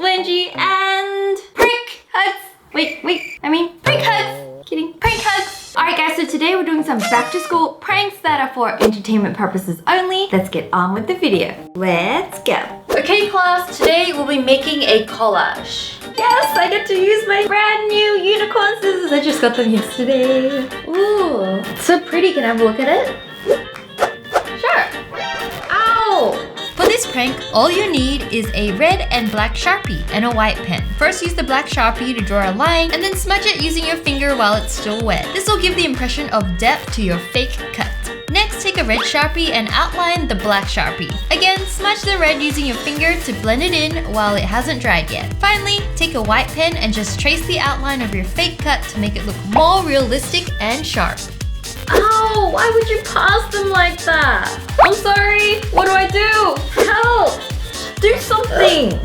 Wengie and prank hugs. Wait, prank hugs. Kidding, prank hugs. Alright guys, so today we're doing some back to school pranks that are for entertainment purposes only. Let's get on with the video. Let's go. Okay class, today we'll be making a collage. Yes, I get to use my brand new unicorn scissors. I just got them yesterday. Ooh, it's so pretty. Can I have a look at it? Sure. Ow! For this prank, all you need is a red and black Sharpie and a white pen. First use the black Sharpie to draw a line and then smudge it using your finger while it's still wet. This will give the impression of depth to your fake cut. Next, take a red Sharpie and outline the black Sharpie. Again, smudge the red using your finger to blend it in while it hasn't dried yet. Finally, take a white pen and just trace the outline of your fake cut to make it look more realistic and sharp. Ow! Why would you pass them like that? I'm sorry. What do I do? Help! Do something.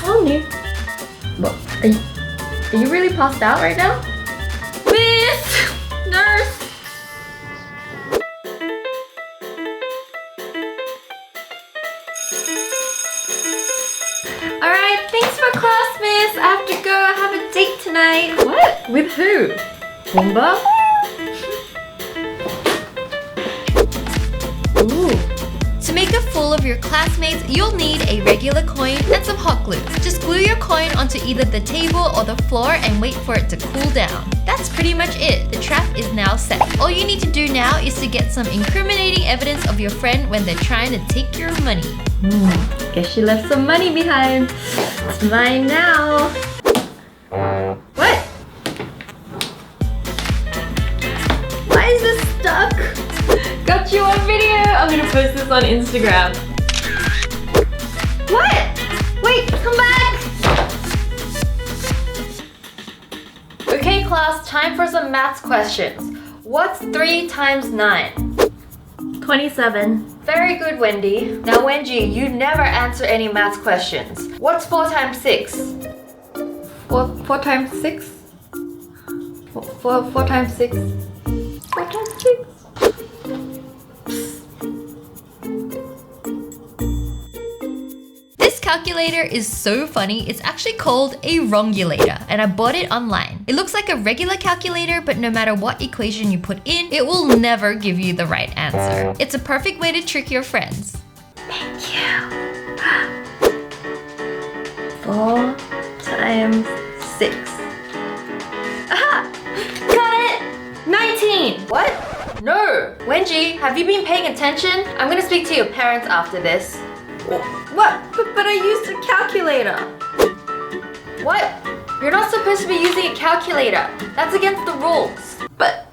Oh no. What? Are you really passed out right now? Miss! Nurse! Alright, thanks for class, miss. I have to go. I have a date tonight. What? With who? Pumbaa? Ooh. To make a fool of your classmates, you'll need a regular coin and some hot glue. Just glue your coin onto either the table or the floor and wait for it to cool down. That's pretty much it. The trap is now set. All you need to do now is to get some incriminating evidence of your friend when they're trying to take your money. Guess she left some money behind. It's mine now. What? Why is this stuck? Got you on video. I'm gonna post this on Instagram. What? Wait, come back. Okay class, time for some maths questions. What's 3 times 9? 27. Very good, Wendy. Now, Wengie, you never answer any maths questions. What's 4 times 6? 4 times 6? 4 times 6? 4 times 6? This calculator is so funny, it's actually called a wrongulator, and I bought it online. It looks like a regular calculator, but no matter what equation you put in, it will never give you the right answer. It's a perfect way to trick your friends. Thank you. 4 times 6. Aha! Got it! 19! What? No! Wengie, have you been paying attention? I'm gonna speak to your parents after this. What? But I used a calculator. What? You're not supposed to be using a calculator. That's against the rules. But...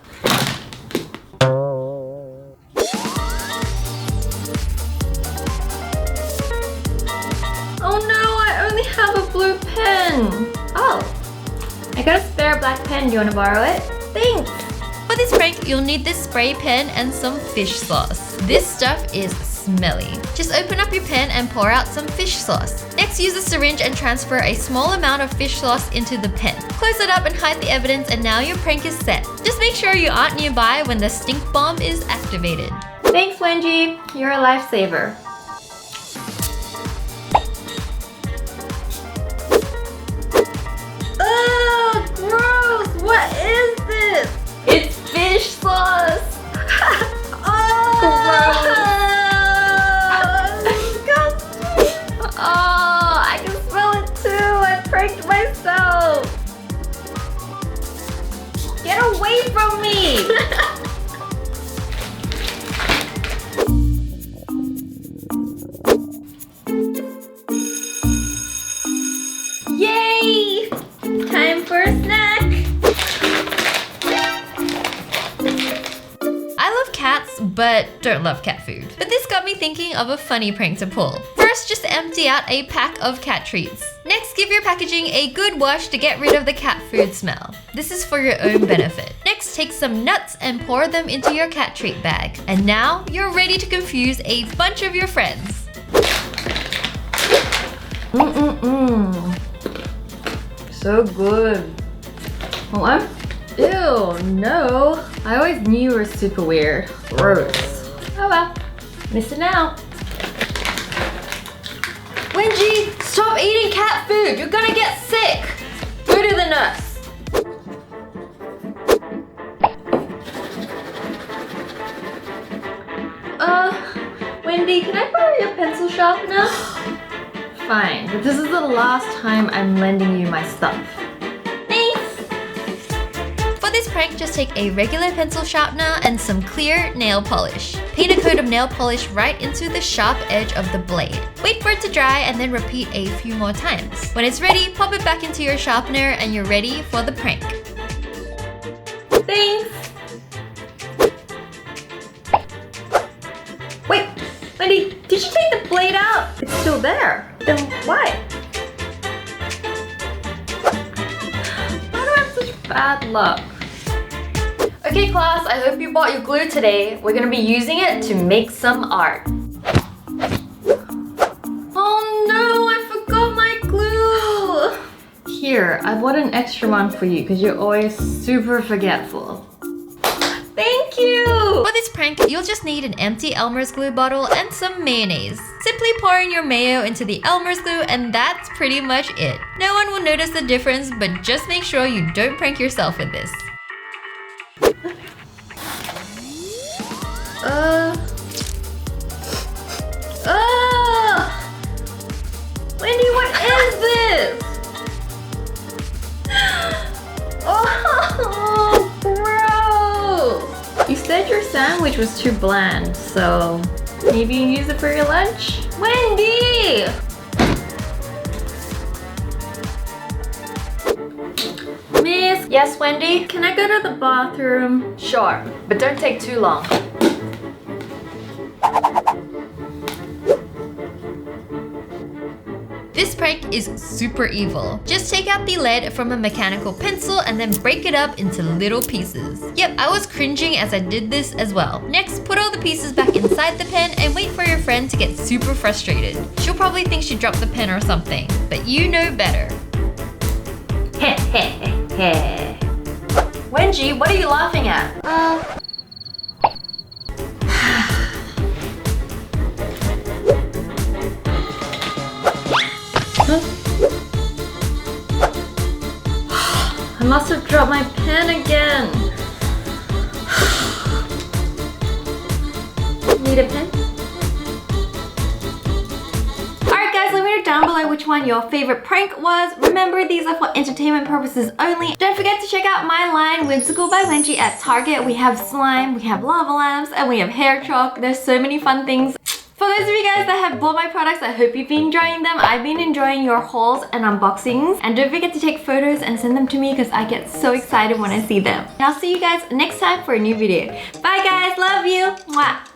Oh no, I only have a blue pen. Oh. I got a spare black pen. Do you want to borrow it? Thanks. For this prank, you'll need this spray pen and some fish sauce. This stuff is smelly. Just open up your pen and pour out some fish sauce. Next, use a syringe and transfer a small amount of fish sauce into the pen. Close it up and hide the evidence, and now your prank is set. Just make sure you aren't nearby when the stink bomb is activated. Thanks, Wengie. You're a lifesaver. Ugh, gross! What is this? It's fish sauce! Oh, I can smell it too. I pranked myself. Get away from me. Yay! Time for a snack. I love cats, but don't love cat food. But this got me thinking of a funny prank to pull. First, just empty out a pack of cat treats. Next, give your packaging a good wash to get rid of the cat food smell. This is for your own benefit. Next, take some nuts and pour them into your cat treat bag. And now, you're ready to confuse a bunch of your friends. So good. Hold on. Ew, no. I always knew you were super weird. Gross. Oh well, missing out. Wengie, stop eating cat food. You're gonna get sick. Go to the nurse. Wendy, can I borrow your pencil sharpener? Fine, but this is the last time I'm lending you my stuff. Thanks! For this prank, just take a regular pencil sharpener and some clear nail polish. Paint a coat of nail polish right into the sharp edge of the blade. Wait for it to dry and then repeat a few more times. When it's ready, pop it back into your sharpener and you're ready for the prank. Thanks! Wait, Wendy, did you take the blade out? It's still there. Then why? Why do I have such bad luck? Okay class, I hope you bought your glue today. We're gonna be using it to make some art. Oh no, I forgot my glue! Here, I bought an extra one for you because you're always super forgetful. Thank you! For this prank, you'll just need an empty Elmer's glue bottle and some mayonnaise. Simply pour in your mayo into the Elmer's glue and that's pretty much it. No one will notice the difference, but just make sure you don't prank yourself with this. Wendy, what is this? Oh, gross! You said your sandwich was too bland, so maybe you use it for your lunch? Wendy! Miss? Yes, Wendy? Can I go to the bathroom? Sure, but don't take too long. This prank is super evil. Just take out the lead from a mechanical pencil and then break it up into little pieces. Yep, I was cringing as I did this as well. Next, put all the pieces back inside the pen and wait for your friend to get super frustrated. She'll probably think she dropped the pen or something, but you know better. Wengie, what are you laughing at? I must have dropped my pen again. Need a pen? Alright guys, let me know down below which one your favorite prank was. Remember, these are for entertainment purposes only. Don't forget to check out my line, Whimsical by Wengie, at Target. We have slime, we have lava lamps, and we have hair chalk. There's so many fun things. For those of you guys that have bought my products, I hope you've been enjoying them. I've been enjoying your hauls and unboxings. And don't forget to take photos and send them to me because I get so excited when I see them. And I'll see you guys next time for a new video. Bye guys, love you! Mwah.